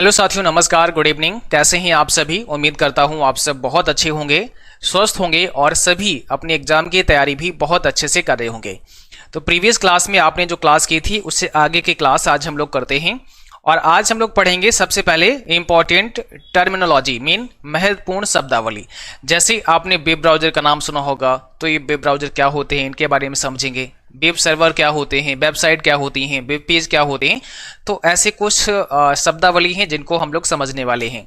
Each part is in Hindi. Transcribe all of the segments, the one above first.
हेलो साथियों, नमस्कार, गुड इवनिंग। कैसे हैं आप सभी? उम्मीद करता हूं आप सब बहुत अच्छे होंगे, स्वस्थ होंगे और सभी अपने एग्जाम की तैयारी भी बहुत अच्छे से कर रहे होंगे। तो प्रीवियस क्लास में आपने जो क्लास की थी उससे आगे की क्लास आज हम लोग करते हैं और आज हम लोग पढ़ेंगे सबसे पहले इंपॉर्टेंट टर्मिनोलॉजी मीन महत्वपूर्ण शब्दावली। जैसे आपने वेब ब्राउजर का नाम सुना होगा, तो ये वेब ब्राउजर क्या होते हैं इनके बारे में समझेंगे। वेब सर्वर क्या होते हैं, वेबसाइट क्या होती हैं, वेब पेज क्या होते हैं। तो ऐसे कुछ शब्दावली हैं जिनको हम लोग समझने वाले हैं।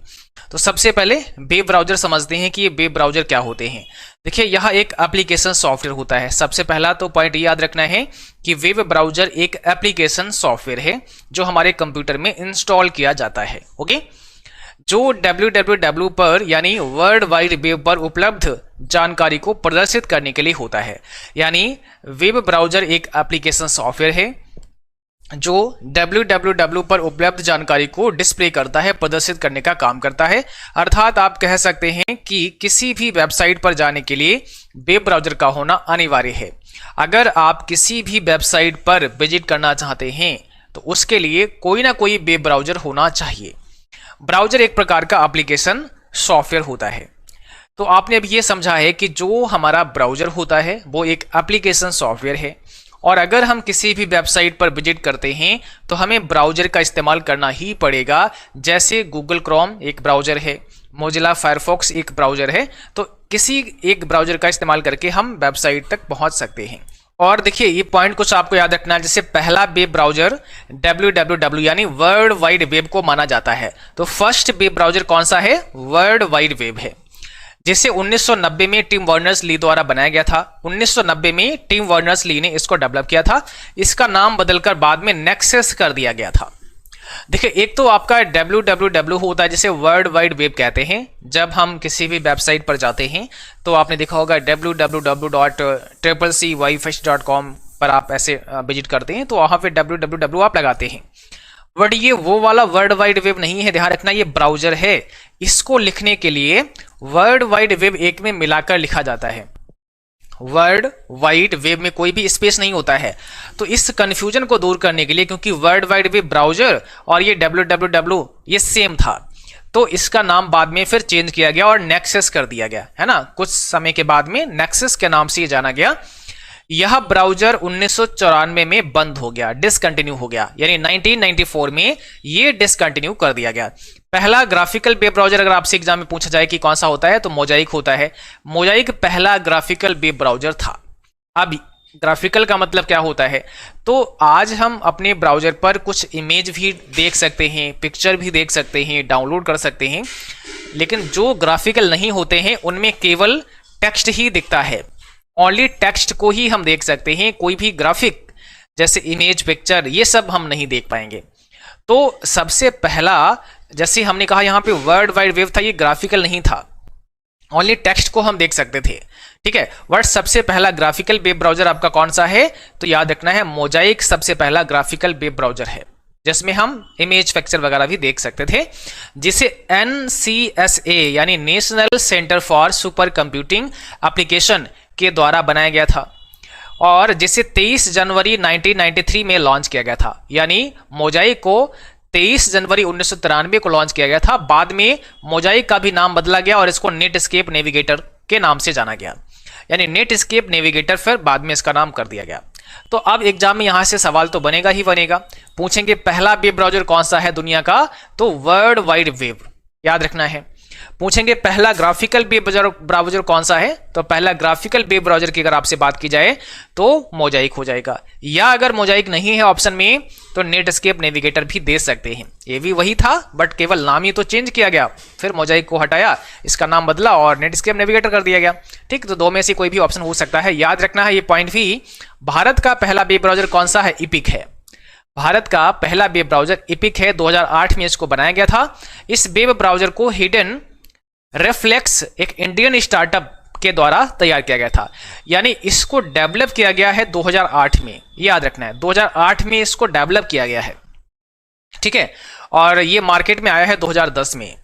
तो सबसे पहले वेब ब्राउजर समझते हैं कि ये वेब ब्राउजर क्या होते हैं। देखिए, यह एक एप्लीकेशन सॉफ्टवेयर होता है। सबसे पहला तो पॉइंट याद रखना है कि वेब ब्राउजर एक एप्लीकेशन सॉफ्टवेयर है जो हमारे कंप्यूटर में इंस्टॉल किया जाता है। ओके, जो www पर यानी वर्ल्ड वाइड वेब पर उपलब्ध जानकारी को प्रदर्शित करने के लिए होता है। यानी वेब ब्राउजर एक एप्लीकेशन सॉफ्टवेयर है जो www पर उपलब्ध जानकारी को डिस्प्ले करता है, प्रदर्शित करने का काम करता है। अर्थात आप कह सकते हैं कि किसी भी वेबसाइट पर जाने के लिए वेब ब्राउजर का होना अनिवार्य है। अगर आप किसी भी वेबसाइट पर विजिट करना चाहते हैं तो उसके लिए कोई ना कोई वेब ब्राउजर होना चाहिए। ब्राउजर एक प्रकार का एप्लीकेशन सॉफ्टवेयर होता है। तो आपने अब ये समझा है कि जो हमारा ब्राउजर होता है वो एक एप्लीकेशन सॉफ्टवेयर है और अगर हम किसी भी वेबसाइट पर विजिट करते हैं तो हमें ब्राउजर का इस्तेमाल करना ही पड़ेगा। जैसे गूगल क्रोम एक ब्राउजर है, मोजिला फायरफॉक्स एक ब्राउजर है, तो किसी एक ब्राउजर का इस्तेमाल करके हम वेबसाइट तक पहुंच सकते हैं। और देखिए, ये पॉइंट कुछ आपको याद रखना है। जैसे पहला वेब ब्राउजर www यानी वर्ल्ड वाइड वेब को माना जाता है। तो फर्स्ट वेब ब्राउजर कौन सा है? वर्ल्ड वाइड वेब है, जिसे 1990 में टिम वर्नर्स ली द्वारा बनाया गया था। 1990 में टिम वर्नर्स ली ने इसको डेवलप किया था। इसका नाम बदलकर बाद में नेक्सस कर दिया गया था। देखिए, एक तो आपका www होता है जिसे वर्ल्ड वाइड वेब कहते हैं। जब हम किसी भी वेबसाइट पर जाते हैं तो आपने देखा होगा www.ccwifi.com पर आप ऐसे विजिट करते हैं तो वहां पे www आप लगाते हैं। बट ये वो वाला वर्ल्ड वाइड वेब नहीं है, ध्यान रखना, ये ब्राउजर है। इसको लिखने के लिए वर्ल्ड वाइड वेब एक में मिलाकर लिखा जाता है। वर्ल्ड वाइड वेब में कोई भी स्पेस नहीं होता है। तो इस कंफ्यूजन को दूर करने के लिए, क्योंकि वर्ल्ड वाइड वेब ब्राउजर और ये www ये सेम था, तो इसका नाम बाद में फिर चेंज किया गया और नेक्सस कर दिया गया, है ना। कुछ समय के बाद में नेक्सस के नाम से ये जाना गया। यह ब्राउजर 1994 में बंद हो गया, डिसकंटिन्यू हो गया, यानी 1994 में ये डिसकंटिन्यू कर दिया गया। पहला ग्राफिकल वेब ब्राउजर अगर आपसे एग्जाम में पूछा जाए कि कौन सा होता है तो मोजाइक होता है। मोजाइक पहला ग्राफिकल वेब ब्राउजर था। अब ग्राफिकल का मतलब क्या होता है? तो आज हम अपने ब्राउजर पर कुछ इमेज भी देख सकते हैं, पिक्चर भी देख सकते हैं, डाउनलोड कर सकते हैं, लेकिन जो ग्राफिकल नहीं होते हैं उनमें केवल टेक्स्ट ही दिखता है। ओनली टेक्स्ट को ही हम देख सकते हैं, कोई भी ग्राफिक जैसे इमेज, पिक्चर, ये सब हम नहीं देख पाएंगे। तो सबसे पहला, जैसे हमने कहा यहाँ पे वर्ल्ड वाइड वेब था, ये ग्राफिकल नहीं था, ओनली टेक्स्ट को हम देख सकते थे, ठीक है। बट सबसे पहला ग्राफिकल वेब ब्राउजर आपका कौन सा है? तो याद रखना है मोजाइक सबसे पहला ग्राफिकल वेब ब्राउजर है जिसमें हम इमेज, पिक्चर वगैरह भी देख सकते थे, जिसे NCSA यानी national centre for super computing application के द्वारा बनाया गया था और जिसे 23 जनवरी 1993 में लॉन्च किया गया था। यानी मोजाइक को 23 जनवरी 1993 को लॉन्च किया गया था। बाद में मोजाइक का भी नाम बदला गया और इसको नेटस्केप नेविगेटर के नाम से जाना गया, यानी नेटस्केप नेविगेटर फिर बाद में इसका नाम कर दिया गया। तो अब एग्जाम में यहां से सवाल तो बनेगा ही बनेगा, पूछेंगे पहला वेब ब्राउजर कौन सा है दुनिया का? तो वर्ल्ड वाइड वेब, याद रखना है। पूछेंगे पहला ग्राफिकल वेब ब्राउजर कौन सा है? तो पहला ग्राफिकल वेब ब्राउजर की अगर आपसे बात की जाए तो मोजाइक हो जाएगा, या अगर मोजाइक नहीं है ऑप्शन में तो नेटस्केप नेविगेटर भी दे सकते हैं। ये भी वही था बट केवल नाम ही तो चेंज किया गया, फिर मोजाइक को हटाया, इसका नाम बदला और नेटस्केप नेविगेटर कर दिया गया, ठीक। तो दो में से कोई भी ऑप्शन हो सकता है, याद रखना है ये पॉइंट भी। भारत का पहला वेब ब्राउजर कौन सा है? इपिक है। भारत का पहला वेब ब्राउजर इपिक है, 2008 में इसको बनाया गया था। इस वेब ब्राउजर को हिडन रेफ्लेक्स एक इंडियन स्टार्टअप के द्वारा तैयार किया गया था, यानी इसको डेवलप किया गया है 2008 में, याद रखना है 2008 में इसको डेवलप किया गया है, ठीक है। और ये मार्केट में आया है 2010 में।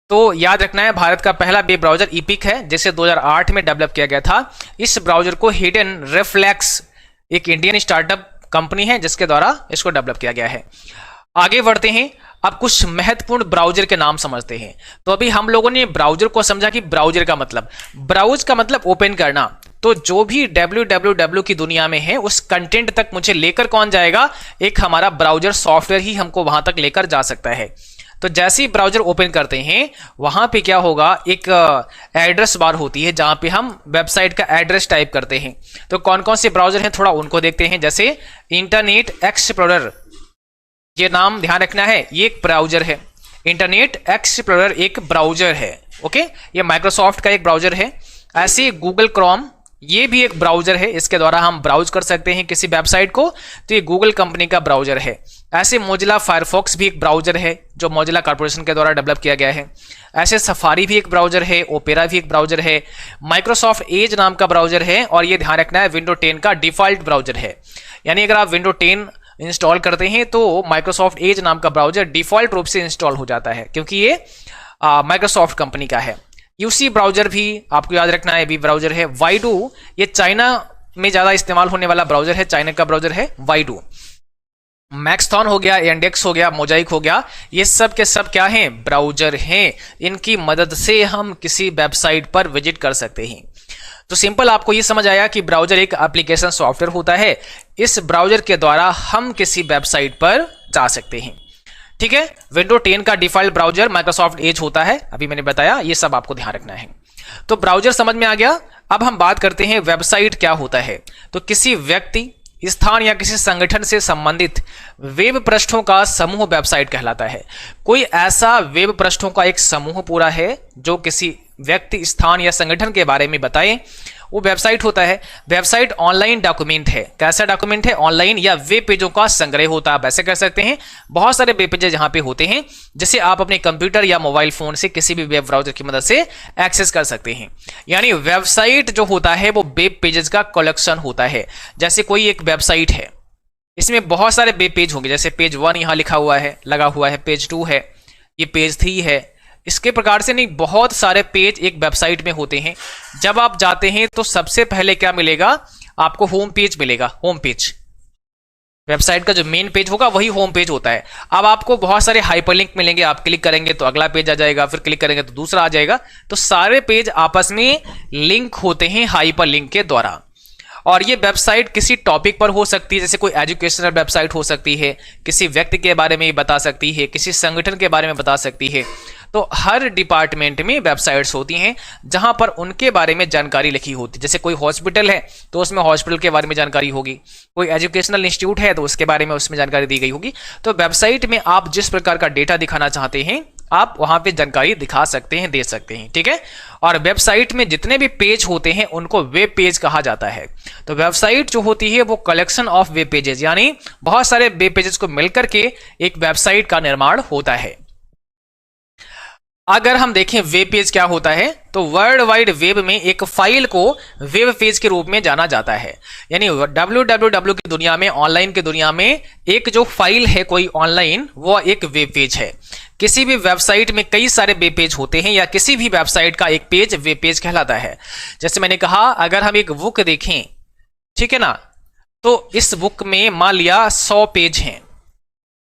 तो याद रखना है भारत का पहला वेब ब्राउजर इपिक है जिसे 2008 में डेवलप किया गया था। इस ब्राउजर को हिडन रेफ्लेक्स एक इंडियन स्टार्टअप कंपनी है जिसके द्वारा इसको डेवलप किया गया है। आगे बढ़ते हैं। अब कुछ महत्वपूर्ण ब्राउजर के नाम समझते हैं। तो अभी हम लोगों ने ब्राउजर को समझा कि ब्राउजर का मतलब, ब्राउज का मतलब ओपन करना। तो जो भी www की दुनिया में है उस कंटेंट तक मुझे लेकर कौन जाएगा, एक हमारा ब्राउजर सॉफ्टवेयर ही हमको वहां तक लेकर जा सकता है। तो जैसे ही ब्राउजर ओपन करते हैं वहां पे क्या होगा, एक एड्रेस बार होती है जहां पे हम वेबसाइट का एड्रेस टाइप करते हैं। तो कौन कौन से ब्राउजर हैं थोड़ा उनको देखते हैं। जैसे इंटरनेट एक्सप्लोरर, ये नाम ध्यान रखना है, ये एक ब्राउजर है। इंटरनेट एक्सप्लोरर एक ब्राउजर है, ओके, ये माइक्रोसॉफ्ट का एक ब्राउजर है। ऐसे गूगल क्रोम, ये भी एक ब्राउजर है, इसके द्वारा हम ब्राउज कर सकते हैं किसी वेबसाइट को, तो ये गूगल कंपनी का ब्राउजर है। ऐसे मोजिला फायरफॉक्स भी एक ब्राउजर है जो मोजिला कॉर्पोरेशन के द्वारा डेवलप किया गया है। ऐसे सफारी भी एक ब्राउजर है, ओपेरा भी एक ब्राउजर है, माइक्रोसॉफ्ट एज नाम का ब्राउजर है, और ये ध्यान रखना है विंडो 10 का डिफॉल्ट ब्राउजर है। यानी अगर आप विंडो 10 इंस्टॉल करते हैं तो माइक्रोसॉफ्ट एज नाम का ब्राउजर डिफॉल्ट रूप से इंस्टॉल हो जाता है, क्योंकि ये माइक्रोसॉफ्ट कंपनी का है। यूसी ब्राउजर भी आपको याद रखना है, भी ब्राउजर है। वाइडू, ये चाइना में ज्यादा इस्तेमाल होने वाला ब्राउजर है, चाइना का ब्राउजर है वाइडू। मैक्सथॉन हो गया, इंडेक्स हो गया, मोजाइक हो गया, ये सब के सब क्या हैं, ब्राउजर हैं। इनकी मदद से हम किसी वेबसाइट पर विजिट कर सकते हैं। तो सिंपल आपको ये समझ आया कि ब्राउजर एक एप्लीकेशन सॉफ्टवेयर होता है, इस ब्राउजर के द्वारा हम किसी वेबसाइट पर जा सकते हैं। ठीक है, विंडो 10 का डिफॉल्ट ब्राउजर माइक्रोसॉफ्ट एज होता है, अभी मैंने बताया, ये सब आपको ध्यान रखना है। तो ब्राउजर समझ में आ गया। अब हम बात करते हैं वेबसाइट क्या होता है। तो किसी व्यक्ति, स्थान या किसी संगठन से संबंधित वेब पृष्ठों का समूह वेबसाइट कहलाता है। कोई ऐसा वेब पृष्ठों का एक समूह पूरा है जो किसी व्यक्ति, स्थान या संगठन के बारे में बताए, वो वेबसाइट होता है। वेबसाइट ऑनलाइन डॉक्यूमेंट है। कैसा डॉक्यूमेंट है, ऑनलाइन या वेब पेजों का संग्रह होता है, आप ऐसे कह सकते हैं। बहुत सारे वेब पेजेस यहाँ पे होते हैं जिसे आप अपने कंप्यूटर या मोबाइल फोन से किसी भी वेब ब्राउजर की मदद से एक्सेस कर सकते हैं। यानी वेबसाइट जो होता है वो वेब पेजेस का कलेक्शन होता है। जैसे कोई एक वेबसाइट है, इसमें बहुत सारे वेब पेज होंगे, जैसे पेज 1 यहाँ लिखा हुआ है, लगा हुआ है, पेज 2 है, ये पेज 3 है। इसके प्रकार से नहीं, बहुत सारे पेज एक वेबसाइट में होते हैं। जब आप जाते हैं तो सबसे पहले क्या मिलेगा आपको, होम पेज मिलेगा। होम पेज वेबसाइट का जो मेन पेज होगा वही होम पेज होता है। अब आपको बहुत सारे हाइपरलिंक मिलेंगे, आप क्लिक करेंगे तो अगला पेज आ जाएगा, फिर क्लिक करेंगे तो दूसरा आ जाएगा। तो सारे पेज आपस में लिंक होते हैं हाइपरलिंक के द्वारा। और ये वेबसाइट किसी टॉपिक पर हो सकती है, जैसे कोई एजुकेशनल वेबसाइट हो सकती है, किसी व्यक्ति के बारे में बता सकती है, किसी संगठन के बारे में बता सकती है। तो हर डिपार्टमेंट में वेबसाइट्स होती हैं जहां पर उनके बारे में जानकारी लिखी होती है। जैसे कोई हॉस्पिटल है तो उसमें हॉस्पिटल के बारे में जानकारी होगी, कोई एजुकेशनल इंस्टीट्यूट है तो उसके बारे में उसमें जानकारी दी गई होगी। तो वेबसाइट में आप जिस प्रकार का डेटा दिखाना चाहते हैं आप वहां पे जानकारी दिखा सकते हैं, दे सकते हैं। ठीक है, और वेबसाइट में जितने भी पेज होते हैं उनको वेब पेज कहा जाता है। तो वेबसाइट जो होती है वो कलेक्शन ऑफ वेब पेजेस, यानी बहुत सारे वेब पेजेस को मिलकर के एक वेबसाइट का निर्माण होता है। अगर हम देखें वेब पेज क्या होता है, तो वर्ल्ड वाइड वेब में एक फाइल को वेब पेज के रूप में जाना जाता है। यानी www की दुनिया में, ऑनलाइन की दुनिया में एक जो फाइल है कोई ऑनलाइन, वो एक वेब पेज है। किसी भी वेबसाइट में कई सारे वेब पेज होते हैं, या किसी भी वेबसाइट का एक पेज वेब पेज कहलाता है। जैसे मैंने कहा, अगर हम एक बुक देखें, ठीक है ना, तो इस बुक में मान लिया 100 पेज हैं,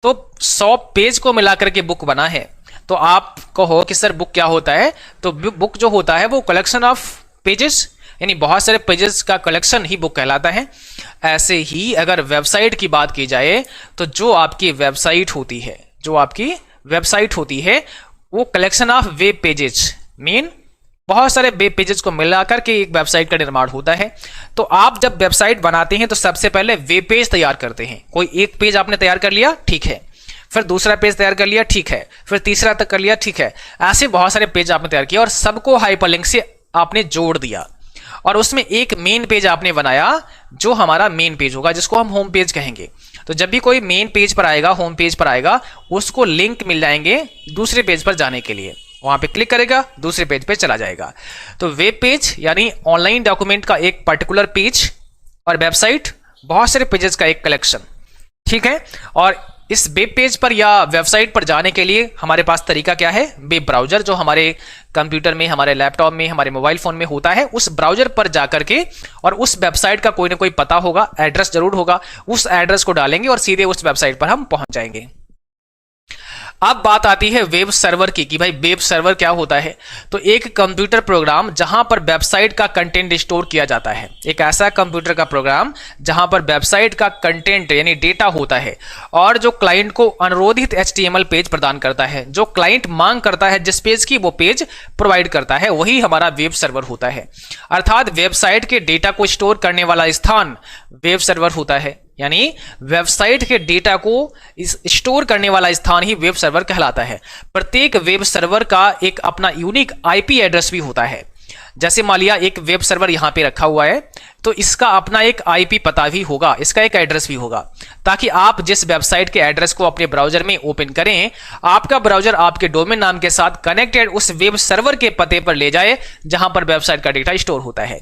तो 100 पेज को मिलाकर के बुक बना है। तो आप कहो कि सर बुक क्या होता है, तो बुक जो होता है वो कलेक्शन ऑफ पेजेस, यानी बहुत सारे पेजेस का कलेक्शन ही बुक कहलाता है। ऐसे ही अगर वेबसाइट की बात की जाए तो जो आपकी वेबसाइट होती है, जो आपकी वेबसाइट होती है वो collection of web pages, mean बहुत सारे वेब पेजेस को मिलाकर के एक वेबसाइट का निर्माण होता है। तो आप जब वेबसाइट बनाते हैं तो सबसे पहले वेब पेज तैयार करते हैं। कोई एक पेज आपने तैयार कर लिया, ठीक है, फिर दूसरा पेज तैयार कर लिया, ठीक है, फिर तीसरा तक कर लिया, ठीक है। ऐसे बहुत सारे पेज आपने तैयार किया और सबको हाइपरलिंक से आपने जोड़ दिया, और उसमें एक मेन पेज आपने बनाया जो हमारा मेन पेज होगा, जिसको हम होम पेज कहेंगे। तो जब भी कोई मेन पेज पर आएगा, होम पेज पर आएगा, उसको लिंक मिल जाएंगे दूसरे पेज पर जाने के लिए, वहां पे क्लिक करेगा, दूसरे पेज पे चला जाएगा। तो वेब पेज यानी ऑनलाइन डॉक्यूमेंट का एक पर्टिकुलर पेज, और वेबसाइट बहुत सारे पेजेस का एक कलेक्शन। ठीक है, और इस वेब पेज पर या वेबसाइट पर जाने के लिए हमारे पास तरीका क्या है, वेब ब्राउजर, जो हमारे कंप्यूटर में, हमारे लैपटॉप में, हमारे मोबाइल फोन में होता है। उस ब्राउजर पर जाकर के, और उस वेबसाइट का कोई ना कोई पता होगा, एड्रेस जरूर होगा, उस एड्रेस को डालेंगे और सीधे उस वेबसाइट पर हम पहुंच जाएंगे। अब बात आती है वेब सर्वर की कि भाई वेब सर्वर क्या होता है। तो एक कंप्यूटर प्रोग्राम जहां पर वेबसाइट का कंटेंट स्टोर किया जाता है, एक ऐसा कंप्यूटर का प्रोग्राम जहां पर वेबसाइट का कंटेंट यानी डेटा होता है और जो क्लाइंट को अनुरोधित HTML पेज प्रदान करता है, जो क्लाइंट मांग करता है जिस पेज की वो पेज प्रोवाइड करता है, वही हमारा वेब सर्वर होता है। अर्थात वेबसाइट के डेटा को स्टोर करने वाला स्थान वेब सर्वर होता है, यानी वेबसाइट के डेटा को स्टोर करने वाला स्थान ही वेब सर्वर कहलाता है। प्रत्येक वेब सर्वर का एक अपना यूनिक IP एड्रेस भी होता है। जैसे मान लिया एक वेब सर्वर यहां पे रखा हुआ है तो इसका अपना एक IP पता भी होगा, इसका एक एड्रेस भी होगा, ताकि आप जिस वेबसाइट के एड्रेस को अपने ब्राउजर में ओपन करें, आपका ब्राउजर आपके डोमेन नाम के साथ कनेक्टेड उस वेब सर्वर के पते पर ले जाए जहां पर वेबसाइट का डेटा स्टोर होता है।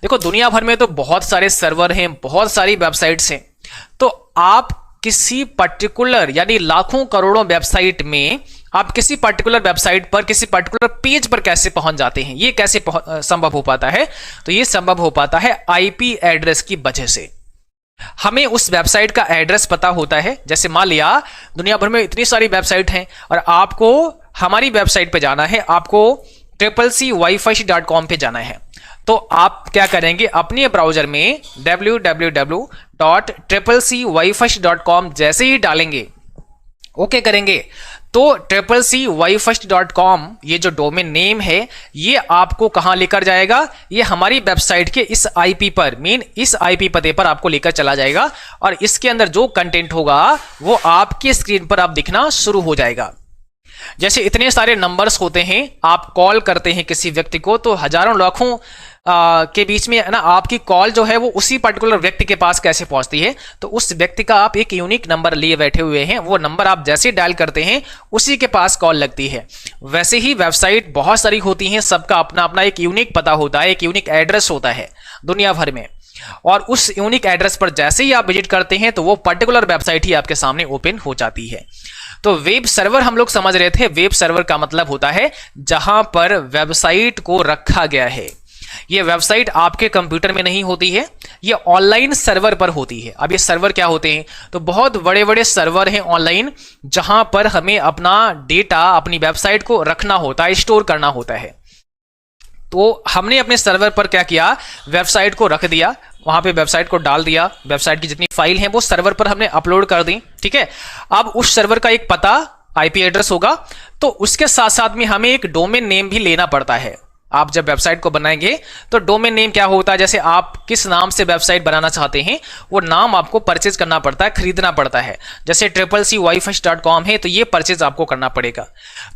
देखो दुनिया भर में तो बहुत सारे सर्वर हैं, बहुत सारी वेबसाइट्स हैं, तो आप किसी पर्टिकुलर यानी लाखों करोड़ों वेबसाइट में आप किसी पर्टिकुलर वेबसाइट पर किसी पर्टिकुलर पेज पर कैसे पहुंच जाते हैं, ये कैसे संभव हो पाता है? तो ये संभव हो पाता है IP एड्रेस की वजह से। हमें उस वेबसाइट का एड्रेस पता होता है। जैसे मान लिया दुनिया भर में इतनी सारी वेबसाइट हैं और आपको हमारी वेबसाइट पे जाना है, आपको CCCwifi.com पे जाना है, तो आप क्या करेंगे, अपने ब्राउजर में www.CCCwifi.com जैसे ही डालेंगे, ओके करेंगे, तो CCCwifi.com ये जो डोमेन नेम है ये आपको कहां लेकर जाएगा, ये हमारी वेबसाइट के इस IP पर, इस IP पते पर आपको लेकर चला जाएगा और इसके अंदर जो कंटेंट होगा वो आपके स्क्रीन पर आप दिखना शुरू हो जाएगा। जैसे इतने सारे नंबर्स होते हैं, आप कॉल करते हैं किसी व्यक्ति को तो हजारों लाखों के बीच में ना आपकी कॉल जो है वो उसी पर्टिकुलर व्यक्ति के पास कैसे पहुंचती है, तो उस व्यक्ति का आप एक यूनिक नंबर लिए बैठे हुए हैं, वो नंबर आप जैसे डायल करते हैं उसी के पास कॉल लगती है। वैसे ही वेबसाइट बहुत सारी होती हैं, सबका अपना अपना एक यूनिक पता होता है, एक यूनिक एड्रेस होता है दुनिया भर में, और उस यूनिक एड्रेस पर जैसे ही आप विजिट करते हैं तो वो पर्टिकुलर वेबसाइट ही आपके सामने ओपन हो जाती है। तो वेब सर्वर हम लोग समझ रहे थे, वेब सर्वर का मतलब होता है जहां पर वेबसाइट को रखा गया है। ये वेबसाइट आपके कंप्यूटर में नहीं होती है, ये ऑनलाइन सर्वर पर होती है। अब ये सर्वर क्या होते हैं, तो बहुत बड़े बड़े सर्वर हैं ऑनलाइन जहां पर हमें अपना डेटा, अपनी वेबसाइट को रखना होता है, स्टोर करना होता है। तो हमने अपने सर्वर पर क्या किया, वेबसाइट को रख दिया, वहां पे वेबसाइट को डाल दिया, वेबसाइट की जितनी फाइल हैं वो सर्वर पर हमने अपलोड कर दी, ठीक है। अब उस सर्वर का एक पता, IP एड्रेस होगा, तो उसके साथ साथ में हमें एक डोमेन नेम भी लेना पड़ता है। आप जब वेबसाइट को बनाएंगे तो डोमेन नेम क्या होता है, जैसे आप किस नाम से वेबसाइट बनाना चाहते हैं वो नाम आपको परचेज करना पड़ता है, खरीदना पड़ता है। जैसे CCCwifi.com है तो ये परचेज आपको करना पड़ेगा।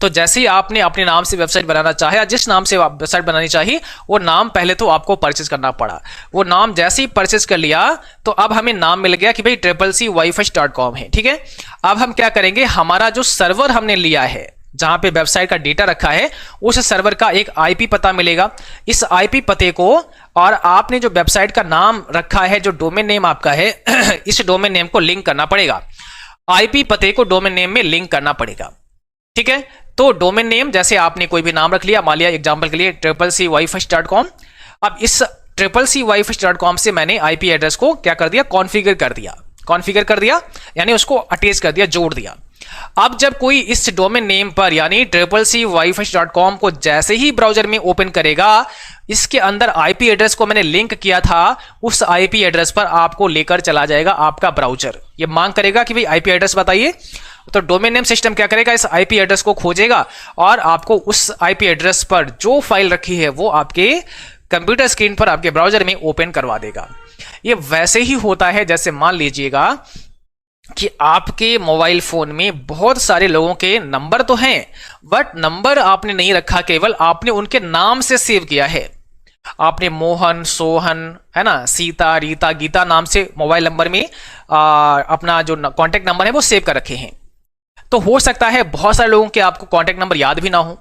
तो जैसे ही आपने अपने नाम से वेबसाइट बनाना चाहे, जिस नाम से वेबसाइट बनानी चाहिए वो नाम पहले तो आपको परचेज करना पड़ा। वो नाम जैसे ही परचेज कर लिया तो अब हमें नाम मिल गया कि भाई CCCwifi.com है, ठीक है। अब हम क्या करेंगे, हमारा जो सर्वर हमने लिया है जहां पे वेबसाइट का डेटा रखा है उस सर्वर का एक IP पता मिलेगा। इस IP पते को और आपने जो वेबसाइट का नाम रखा है, जो डोमेन नेम आपका है इस डोमेन नेम को लिंक करना पड़ेगा, IP पते को डोमेन नेम में लिंक करना पड़ेगा, ठीक है। तो डोमेन नेम जैसे आपने कोई भी नाम रख लिया, मान लिया एग्जांपल के लिए CCCwifi.com। अब इस CCCwifi.com से मैंने IP एड्रेस को क्या कर दिया, कॉन्फ़िगर कर दिया, यानी उसको अटैच कर दिया, जोड़ दिया। अब जब कोई इस डोमेन नेम पर यानी CCCwifi.com को जैसे ही ब्राउजर में ओपन करेगा, इसके अंदर IP एड्रेस को मैंने लिंक किया था, उस IP एड्रेस पर आपको लेकर चला जाएगा आपका ब्राउजर। ये मांग करेगा कि भाई IP एड्रेस बताइए, तो डोमेन नेम सिस्टम क्या करेगा, इस IP एड्रेस को खोजेगा और आपको उस IP एड्रेस पर जो फाइल रखी है वो आपके कंप्यूटर स्क्रीन पर आपके ब्राउजर में ओपन करवा देगा। ये वैसे ही होता है जैसे मान लीजिएगा कि आपके मोबाइल फोन में बहुत सारे लोगों के नंबर तो हैं, बट नंबर आपने नहीं रखा, केवल आपने उनके नाम से सेव किया है। आपने मोहन, सोहन, है ना, सीता, रीता, गीता नाम से मोबाइल नंबर में अपना जो कॉन्टेक्ट नंबर है वो सेव कर रखे हैं। तो हो सकता है बहुत सारे लोगों के आपको कॉन्टेक्ट नंबर याद भी ना हो,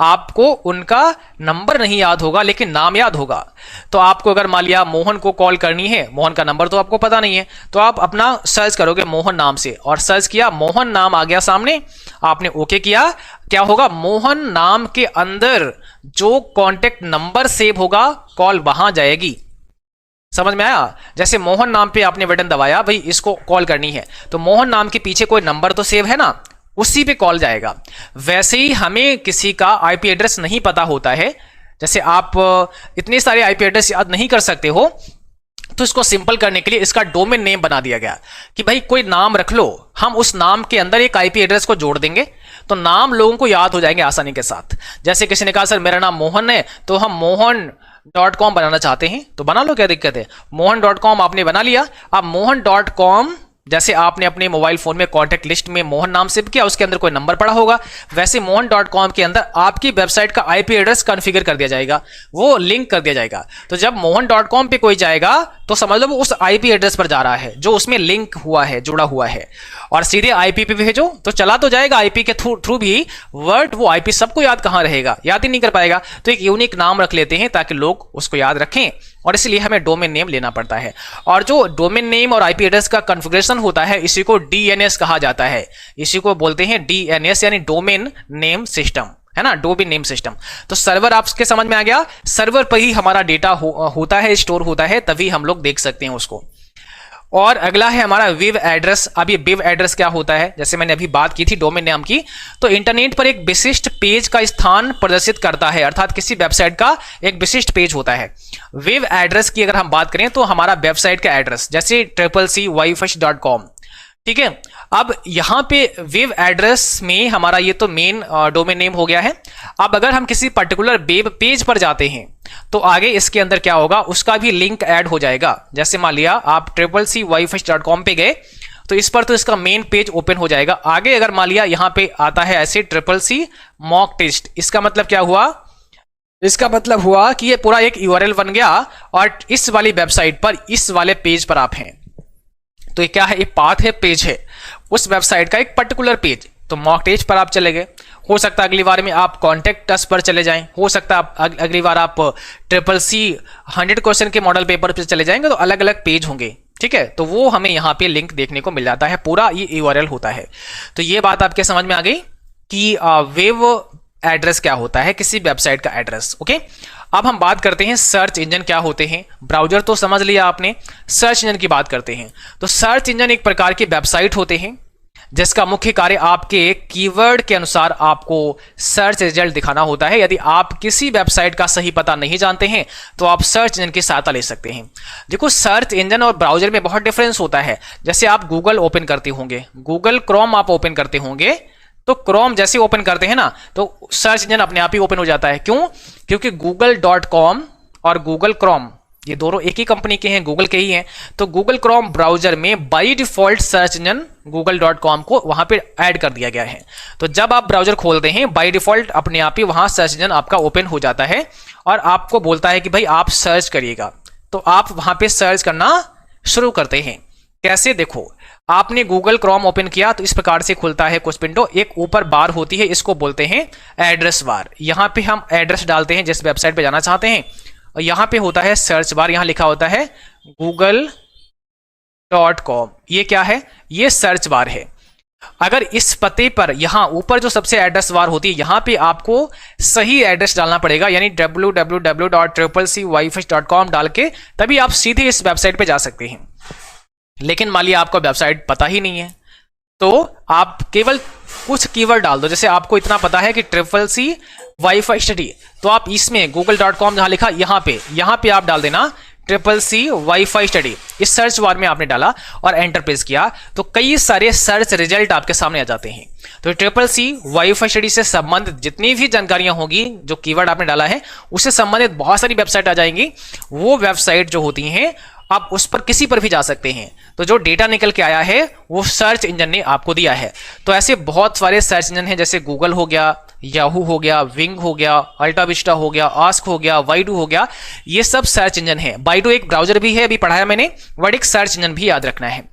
आपको उनका नंबर नहीं याद होगा लेकिन नाम याद होगा। तो आपको अगर मान लिया मोहन को कॉल करनी है, मोहन का नंबर तो आपको पता नहीं है, तो आप अपना सर्च करोगे मोहन नाम से और सर्च किया, मोहन नाम आ गया सामने, आपने ओके किया, क्या होगा, मोहन नाम के अंदर जो कॉन्टेक्ट नंबर सेव होगा कॉल वहां जाएगी। समझ में आया? जैसे मोहन नाम पे आपने बटन दबाया, भाई इसको कॉल करनी है, तो मोहन नाम के पीछे कोई नंबर तो सेव है ना, उसी पे कॉल जाएगा। वैसे ही हमें किसी का आईपी एड्रेस नहीं पता होता है, जैसे आप इतने सारे आईपी एड्रेस याद नहीं कर सकते हो, तो इसको सिंपल करने के लिए इसका डोमेन नेम बना दिया गया कि भाई कोई नाम रख लो, हम उस नाम के अंदर एक आईपी एड्रेस को जोड़ देंगे तो नाम लोगों को याद हो जाएंगे आसानी के साथ। जैसे किसी ने कहा सर मेरा नाम मोहन है, तो हम mohan.com बनाना चाहते हैं, तो बना लो, क्या दिक्कत है। mohan.com आपने बना लिया। अब mohan.com जैसे आपने अपने मोबाइल फोन में कॉन्टैक्ट लिस्ट में मोहन नाम सेव किया, उसके अंदर कोई नंबर पड़ा होगा, वैसे mohan.com के अंदर आपकी वेबसाइट का आईपी एड्रेस कॉन्फ़िगर कर दिया जाएगा, वो लिंक कर दिया जाएगा। तो जब mohan.com पे कोई जाएगा तो समझ लो वो उस आईपी एड्रेस पर जा रहा है जो उसमें लिंक हुआ है, जुड़ा हुआ है, और सीधे आईपी पे भेजो तो चला तो जाएगा आईपी के थ्रू भी, वर्ड वो आईपी सबको याद कहां रहेगा, याद ही नहीं कर पाएगा। तो एक यूनिक नाम रख लेते हैं ताकि लोग उसको याद रखें, और इसलिए हमें डोमेन नेम लेना पड़ता है। और जो डोमेन नेम और आईपी एड्रेस का कॉन्फ़िगरेशन होता है इसी को डीएनएस कहा जाता है, इसी को बोलते हैं डीएनएस यानी डोमेन नेम सिस्टम, है ना, डोमेन नेम सिस्टम। तो सर्वर आपके समझ में आ गया, सर्वर पर ही हमारा डेटा होता है, स्टोर होता है, तभी हम लोग देख सकते हैं उसको। और अगला है हमारा वेब एड्रेस। अब ये वेब एड्रेस क्या होता है, जैसे मैंने अभी बात की थी डोमेन नेम की, तो इंटरनेट पर एक विशिष्ट पेज का स्थान प्रदर्शित करता है, अर्थात किसी वेबसाइट का एक विशिष्ट पेज होता है। वेब एड्रेस की अगर हम बात करें तो हमारा वेबसाइट का एड्रेस, जैसे CCCWiFi.com, ठीक है। अब यहां पे वेब एड्रेस में हमारा ये तो मेन डोमेन नेम हो गया है। अब अगर हम किसी पर्टिकुलर वेब पेज पर जाते हैं तो आगे इसके अंदर क्या होगा, उसका भी लिंक ऐड हो जाएगा। जैसे मान लिया आप CCCWiFi.com पे गए तो इस पर तो इसका मेन पेज ओपन हो जाएगा। आगे अगर मान लिया यहां पे आता है ऐसे CCC मॉक टेस्ट, इसका मतलब क्या हुआ, इसका मतलब हुआ कि ये पूरा एक यूआरएल बन गया और इस वाली वेबसाइट पर, इस वाले पेज पर आप हैं, तो ये क्या है, ये पाथ है, पेज है उस वेबसाइट का एक पर्टिकुलर पेज। तो मॉक टेस्ट पर आप चले गए, हो सकता है अगली बार में आप कॉन्टेक्ट अस पर चले जाएं, हो सकता है अगली बार आप CCC 100 क्वेश्चन के मॉडल पेपर पर चले जाएंगे, तो अलग अलग पेज होंगे, ठीक है। तो वो हमें यहाँ पे लिंक देखने को मिल जाता है, पूरा ये यूआरएल होता है। तो ये बात आपके समझ में आ गई कि वेब एड्रेस क्या होता है, किसी वेबसाइट का एड्रेस। ओके, अब हम बात करते हैं सर्च इंजन क्या होते हैं। ब्राउजर तो समझ लिया आपने, सर्च इंजन की बात करते हैं। तो सर्च इंजन एक प्रकार की वेबसाइट होते हैं जिसका मुख्य कार्य आपके कीवर्ड के अनुसार आपको सर्च रिजल्ट दिखाना होता है। यदि आप किसी वेबसाइट का सही पता नहीं जानते हैं तो आप सर्च इंजन की सहायता ले सकते हैं। देखो, सर्च इंजन और ब्राउजर में बहुत डिफरेंस होता है। जैसे आप गूगल ओपन करते होंगे, गूगल क्रोम आप ओपन करते होंगे, तो क्रोम जैसे ओपन करते हैं ना तो सर्च इंजन अपने आप ही ओपन हो जाता है। क्यों? क्योंकि google.com और गूगल क्रोम ये दोनों एक ही कंपनी के हैं, गूगल के ही हैं। तो गूगल क्रोम ब्राउजर में by default search engine google.com को वहां पे ऐड कर दिया गया है। तो जब आप ब्राउजर खोलते हैं बाय डिफॉल्ट अपने आप ही वहां सर्च इंजन आपका ओपन हो जाता है और आपको बोलता है कि भाई आप सर्च करिएगा, तो आप वहां पे सर्च करना शुरू करते हैं। कैसे? देखो, आपने गूगल क्रोम ओपन किया तो इस प्रकार से खुलता है कुछ विंडो, एक ऊपर बार होती है, इसको बोलते हैं एड्रेस बार। यहां पे हम एड्रेस डालते हैं जिस वेबसाइट पे जाना चाहते हैं, और यहां पे होता है सर्च बार, यहां लिखा होता है google.com। ये क्या है? ये सर्च बार है। अगर इस पते पर यहां ऊपर जो सबसे एड्रेस बार होती है यहां पे आपको सही एड्रेस डालना पड़ेगा, यानी www.CCCWiFi.com डाल के तभी आप सीधे इस वेबसाइट पे जा सकते हैं। लेकिन मान लिया आपको वेबसाइट पता ही नहीं है तो आप केवल कुछ कीवर्ड डाल दो। जैसे आपको इतना पता है कि CCC वाईफाई स्टडी, तो आप इसमें google.com जहां लिखा यहां पे आप डाल देना CCC वाईफाई स्टडी। इस सर्च बार में आपने डाला और एंटर प्रेस किया तो कई सारे सर्च रिजल्ट आपके सामने आ जाते हैं। तो CCC वाईफाई स्टडी से संबंधित जितनी भी जानकारियां होगी, जो कीवर्ड आपने डाला है उससे संबंधित बहुत सारी वेबसाइट आ जाएंगी। वो वेबसाइट जो होती हैं आप उस पर किसी पर भी जा सकते हैं। तो जो डेटा निकल के आया है वो सर्च इंजन ने आपको दिया है। तो ऐसे बहुत सारे सर्च इंजन हैं, जैसे गूगल हो गया, याहू हो गया, विंग हो गया, अल्टाविस्टा हो गया, आस्क हो गया, बाइडू हो गया, ये सब सर्च इंजन है। बाइडू एक ब्राउजर भी है, अभी पढ़ाया मैंने, बट एक सर्च इंजन भी याद रखना है।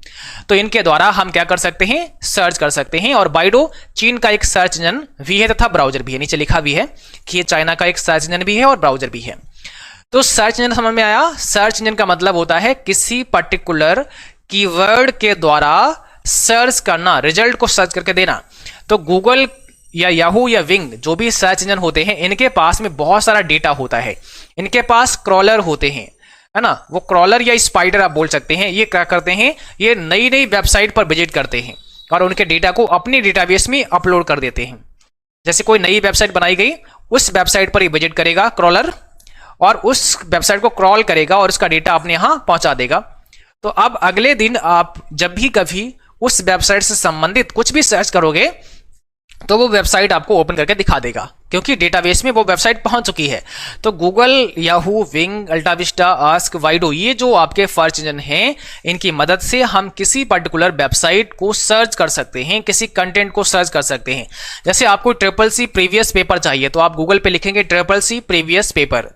तो इनके द्वारा हम क्या कर सकते हैं? सर्च कर सकते हैं। और बाइडू चीन का एक सर्च इंजन भी है तथा ब्राउजर भी है, नीचे लिखा भी है कि ये चाइना का एक सर्च इंजन भी है और ब्राउजर भी है। तो सर्च इंजन समझ में आया? सर्च इंजन का मतलब होता है किसी पर्टिकुलर कीवर्ड के द्वारा सर्च करना, रिजल्ट को सर्च करके देना। तो गूगल या याहू या विंग जो भी सर्च इंजन होते हैं इनके पास में बहुत सारा डेटा होता है। इनके पास क्रॉलर होते हैं, है ना, वो क्रॉलर या स्पाइडर आप बोल सकते हैं। ये क्या करते हैं? ये नई नई वेबसाइट पर विजिट करते हैं और उनके डेटा को अपने डेटाबेस में अपलोड कर देते हैं। जैसे कोई नई वेबसाइट बनाई गई, उस वेबसाइट पर ये विजिट करेगा क्रॉलर, और उस वेबसाइट को क्रॉल करेगा और उसका डेटा अपने यहां पहुंचा देगा। तो अब अगले दिन आप जब भी कभी उस वेबसाइट से संबंधित कुछ भी सर्च करोगे तो वो वेबसाइट आपको ओपन करके दिखा देगा, क्योंकि डेटाबेस में वो वेबसाइट पहुंच चुकी है। तो Google, Yahoo, Bing, AltaVista, Ask, वाइडो, ये जो आपके सर्च इंजन हैं, इनकी मदद से हम किसी पर्टिकुलर वेबसाइट को सर्च कर सकते हैं, किसी कंटेंट को सर्च कर सकते हैं। जैसे आपको CCC प्रीवियस पेपर चाहिए तो आप गूगल पे लिखेंगे CCC प्रीवियस पेपर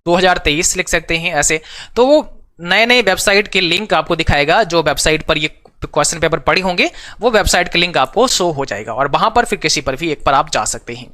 2023 लिख सकते हैं ऐसे, तो वो नए नए वेबसाइट के लिंक आपको दिखाएगा। जो वेबसाइट पर ये क्वेश्चन पेपर पढ़े होंगे वो वेबसाइट के लिंक आपको शो हो जाएगा, और वहां पर फिर किसी पर भी एक पर आप जा सकते हैं।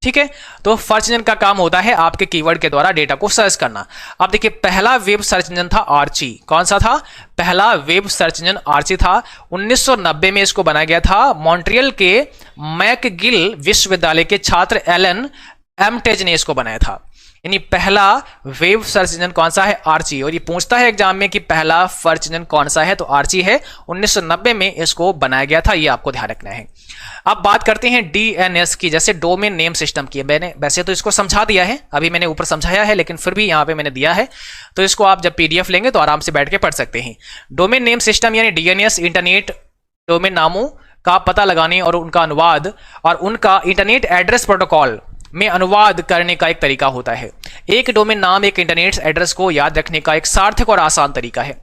ठीक है, तो सर्च इंजन का काम होता है आपके कीवर्ड के द्वारा डेटा को सर्च करना। अब देखिए, पहला वेब सर्च इंजन था आर्ची। कौन सा था? पहला वेब सर्च इंजन आर्ची था। 1990 में इसको बनाया गया था। मॉन्ट्रियल के मैकगिल विश्वविद्यालय के छात्र एलन एमटेज ने इसको बनाया था। यानी पहला वेब सर्च इंजन कौन सा है? आर्ची। और ये पूछता है एग्जाम में कि पहला सर्च इंजन कौन सा है, तो आर्ची है। 1990 में इसको बनाया गया था, ये आपको ध्यान रखना है। अब बात करते हैं DNS की, जैसे डोमेन नेम सिस्टम की। मैंने वैसे तो इसको समझा दिया है, अभी मैंने ऊपर समझाया है, लेकिन फिर भी यहाँ पे मैंने दिया है, तो इसको आप जब PDF लेंगे तो आराम से बैठ के पढ़ सकते हैं। डोमेन नेम सिस्टम यानी DNS इंटरनेट डोमेन नामों का पता लगाने और उनका अनुवाद और उनका इंटरनेट एड्रेस प्रोटोकॉल में अनुवाद करने का एक तरीका होता है। एक डोमेन नाम एक इंटरनेट एड्रेस को याद रखने का एक सार्थक और आसान तरीका है।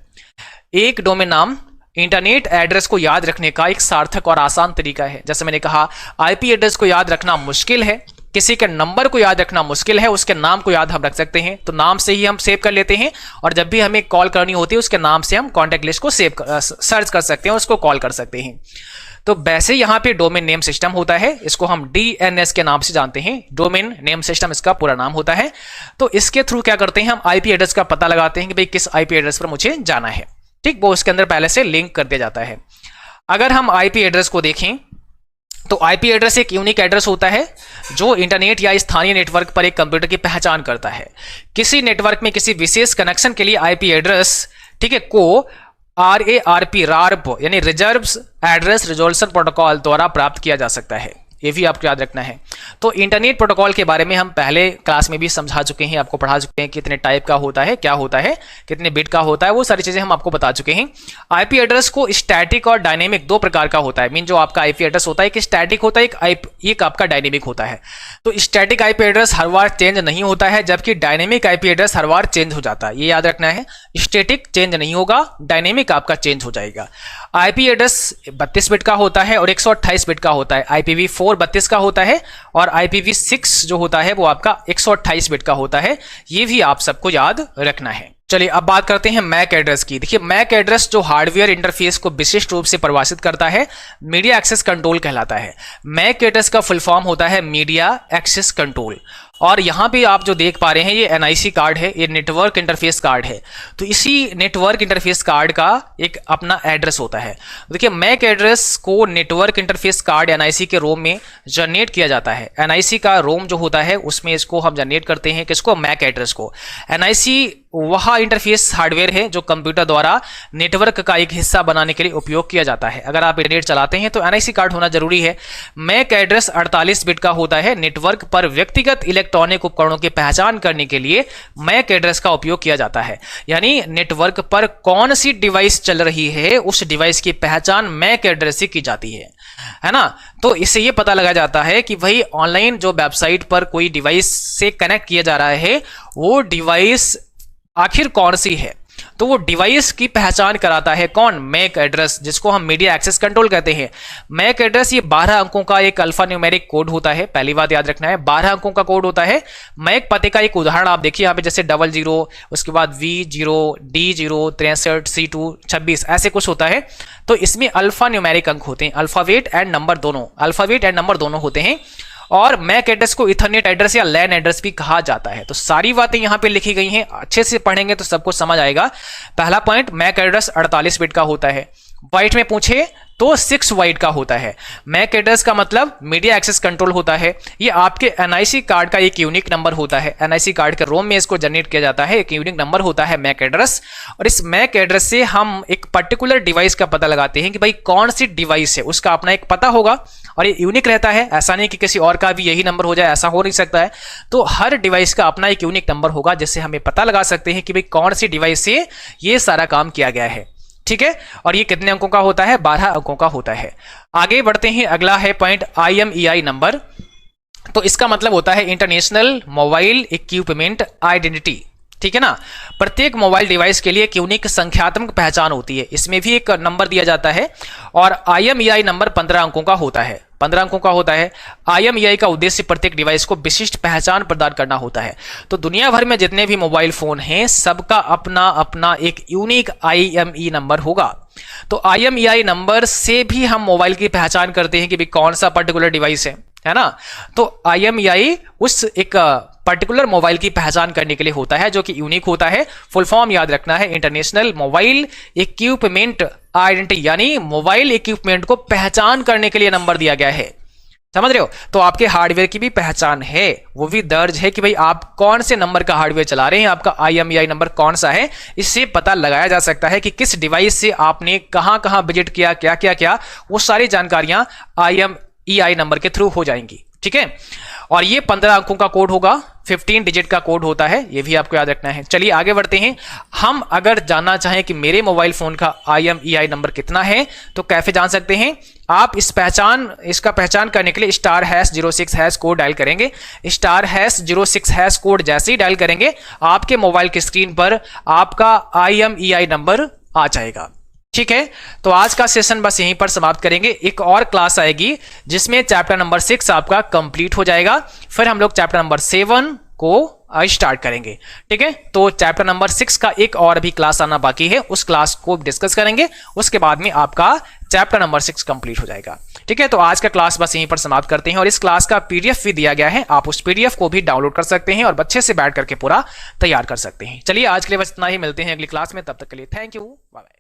एक डोमेन नाम इंटरनेट एड्रेस को याद रखने का एक सार्थक और आसान तरीका है। जैसे मैंने कहा, IP एड्रेस को याद रखना मुश्किल है, किसी के नंबर को याद रखना मुश्किल है, उसके नाम को याद हम रख सकते हैं, तो नाम से ही हम सेव कर लेते हैं, और जब भी हमें कॉल करनी होती है उसके नाम से हम कॉन्टैक्ट लिस्ट को सर्च कर सकते हैं, उसको कॉल कर सकते हैं। तो वैसे यहां पे डोमेन नेम सिस्टम होता है, इसको हम DNS के नाम से जानते हैं। डोमेन नेम सिस्टम इसका पूरा नाम होता है। तो इसके थ्रू क्या करते हैं, हम IP एड्रेस का पता लगाते हैं कि भाई किस IP एड्रेस पर मुझे जाना है। ठीक, वो उसके अंदर पहले से लिंक कर दिया जाता है। अगर हम IP एड्रेस को देखें तो IP एड्रेस एक यूनिक एड्रेस होता है जो इंटरनेट या स्थानीय नेटवर्क पर एक कंप्यूटर की पहचान करता है। किसी नेटवर्क में किसी विशेष कनेक्शन के लिए IP एड्रेस, ठीक है, को RARP यानी रिजर्व एड्रेस रिजोल्यूशन प्रोटोकॉल द्वारा प्राप्त किया जा सकता है। ये भी आपको याद रखना है। तो इंटरनेट प्रोटोकॉल के बारे में हम पहले क्लास में भी समझा चुके हैं, आपको पढ़ा चुके हैं कितने टाइप का होता है, क्या होता है, कितने बिट का होता है, वो सारी चीजें हम आपको बता चुके हैं। IP एड्रेस को स्टैटिक और डायनेमिक दो प्रकार का होता है। मीन जो आपका IP एड्रेस होता है एक स्टैटिक होता है, एक आपका डायनेमिक होता है। तो स्टैटिक IP एड्रेस हर बार चेंज नहीं होता है, जबकि डायनेमिक IP एड्रेस हर बार चेंज हो जाता है। ये याद रखना है, स्टैटिक चेंज नहीं होगा, डायनेमिक आपका चेंज हो जाएगा। IP एड्रेस 32 बिट का होता है और 128 बिट का होता है। IPv4 32 का होता है और IPv6 जो होता है वो आपका 128 बिट का होता है। ये भी आप सबको याद रखना है। चलिए अब बात करते हैं मैक एड्रेस की। देखिए, मैक एड्रेस जो हार्डवेयर इंटरफेस को विशिष्ट रूप से परिभाषित करता है, मीडिया एक्सेस कंट्रोल कहलाता है। मैक एड्रेस का फुल फॉर्म होता है मीडिया एक्सेस कंट्रोल। और यहाँ पे आप जो देख पा रहे हैं ये NIC कार्ड है, ये नेटवर्क इंटरफेस कार्ड है। तो इसी नेटवर्क इंटरफेस कार्ड का एक अपना एड्रेस होता है। देखिए, मैक एड्रेस को नेटवर्क इंटरफेस कार्ड NIC के रोम में जनरेट किया जाता है। NIC का रोम जो होता है उसमें इसको हम जनरेट करते हैं, किसको? मैक एड्रेस को। NIC वह इंटरफेस हार्डवेयर है जो कंप्यूटर द्वारा नेटवर्क का एक हिस्सा बनाने के लिए उपयोग किया जाता है। अगर आप इंटरनेट चलाते हैं तो NIC कार्ड होना जरूरी है। मैक एड्रेस 48 बिट का होता है। नेटवर्क पर व्यक्तिगत इलेक्ट्रॉनिक उपकरणों की पहचान करने के लिए मैक एड्रेस का उपयोग किया जाता है। यानी नेटवर्क पर कौन सी डिवाइस चल रही है उस डिवाइस की पहचान मैक एड्रेस से की जाती है ना। तो इससे ये पता लगा जाता है कि भाई ऑनलाइन जो वेबसाइट पर कोई डिवाइस से कनेक्ट किया जा रहा है वो डिवाइस आखिर कौन सी है। तो वो डिवाइस की पहचान कराता है कौन? मैक एड्रेस, जिसको हम मीडिया एक्सेस कंट्रोल कहते हैं। मैक एड्रेस ये 12 अंकों का एक अल्फा न्यूमेरिक कोड होता है। पहली बात याद रखना है, 12 अंकों का कोड होता है। मैक पते का एक उदाहरण आप देखिए यहाँ पे, जैसे 00, उसके बाद V0, D0, 63, C2, 26 ऐसे कुछ होता है। तो इसमें अल्फा न्यूमेरिक अंक होते हैं, अल्फाबेट एंड नंबर दोनों होते हैं। और मैक एड्रेस को इथरनेट एड्रेस या लैन एड्रेस भी कहा जाता है। तो सारी बातें यहां पे लिखी गई हैं, अच्छे से पढ़ेंगे तो सब कुछ समझ आएगा। पहला पॉइंट, मैक एड्रेस 48 बिट का होता है। बाइट में पूछे तो 6 बाइट का होता है। मैक एड्रेस का मतलब मीडिया एक्सेस कंट्रोल होता है। ये आपके एनआईसी कार्ड का एक यूनिक नंबर होता है। एनआईसी कार्ड के रोम में इसको जनरेट किया जाता है, एक यूनिक नंबर होता है मैक एड्रेस। और इस मैक एड्रेस से हम एक पर्टिकुलर डिवाइस का पता लगाते हैं कि भाई कौन सी डिवाइस है, उसका अपना एक पता होगा और ये यूनिक रहता है। ऐसा नहीं कि किसी और का भी यही नंबर हो जाए, ऐसा हो नहीं सकता है। तो हर डिवाइस का अपना एक यूनिक नंबर होगा जिससे हमें पता लगा सकते हैं कि भाई कौन सी डिवाइस से ये सारा काम किया गया है। ठीक है, और ये कितने अंकों का होता है? 12 अंकों का होता है। आगे बढ़ते हैं, अगला है पॉइंट IMEI नंबर। तो इसका मतलब होता है इंटरनेशनल मोबाइल इक्विपमेंट आइडेंटिटी। ठीक है ना, प्रत्येक मोबाइल डिवाइस के लिए एक यूनिक संख्यात्मक पहचान होती है, इसमें भी एक नंबर दिया जाता है। और IMEI नंबर 15 अंकों का होता है, 15 अंकों का होता है। IMEI का उद्देश्य प्रत्येक डिवाइस को विशिष्ट पहचान प्रदान करना होता है। तो दुनिया भर में जितने भी मोबाइल फोन हैं सबका अपना अपना एक यूनिक IMEI नंबर होगा। तो IMEI नंबर से भी हम मोबाइल की पहचान करते हैं कि भाई कौन सा पर्टिकुलर डिवाइस है ना। तो IMEI उस एक पर्टिकुलर मोबाइल की पहचान करने के लिए होता है जो कि यूनिक होता है। फुल फॉर्म याद रखना है, इंटरनेशनल मोबाइल इक्विपमेंट आइडेंटिटी, यानी मोबाइल इक्विपमेंट को पहचान करने के लिए नंबर दिया गया है। समझ रहे हो? तो आपके हार्डवेयर की भी पहचान है, वो भी दर्ज है कि भाई आप कौन से नंबर का हार्डवेयर चला रहे हैं, आपका IMEI नंबर कौन सा है। इससे पता लगाया जा सकता है कि किस डिवाइस से आपने कहां कहां विजिट किया, क्या क्या किया, वो सारी जानकारियां IMEI नंबर के थ्रू हो जाएंगी। ठीक है, और ये 15 अंकों का कोड होगा, 15 डिजिट का कोड होता है, ये भी आपको याद रखना है। चलिए आगे बढ़ते हैं। हम अगर जानना चाहें कि मेरे मोबाइल फोन का IMEI नंबर कितना है तो कैसे जान सकते हैं? आप इसका पहचान करने के लिए *#06# कोड डायल करेंगे। *#06# कोड जैसे ही डायल करेंगे आपके मोबाइल की स्क्रीन पर आपका IMEI नंबर आ जाएगा। ठीक है, तो आज का सेशन बस यहीं पर समाप्त करेंगे। एक और क्लास आएगी जिसमें चैप्टर नंबर 6 आपका कंप्लीट हो जाएगा, फिर हम लोग चैप्टर नंबर 7 को स्टार्ट करेंगे। ठीक है, तो चैप्टर नंबर 6 का एक और भी क्लास आना बाकी है, उस क्लास को डिस्कस करेंगे, उसके बाद में आपका चैप्टर नंबर 6 कंप्लीट हो जाएगा। ठीक है, तो आज का क्लास बस यहीं पर समाप्त करते हैं और इस क्लास का PDF भी दिया गया है, आप उस PDF को भी डाउनलोड कर सकते हैं और अच्छे से बैठ करके पूरा तैयार कर सकते हैं। चलिए आज के लिए बस इतना ही, मिलते हैं अगली क्लास में, तब तक के लिए थैंक यू, बाय बाय।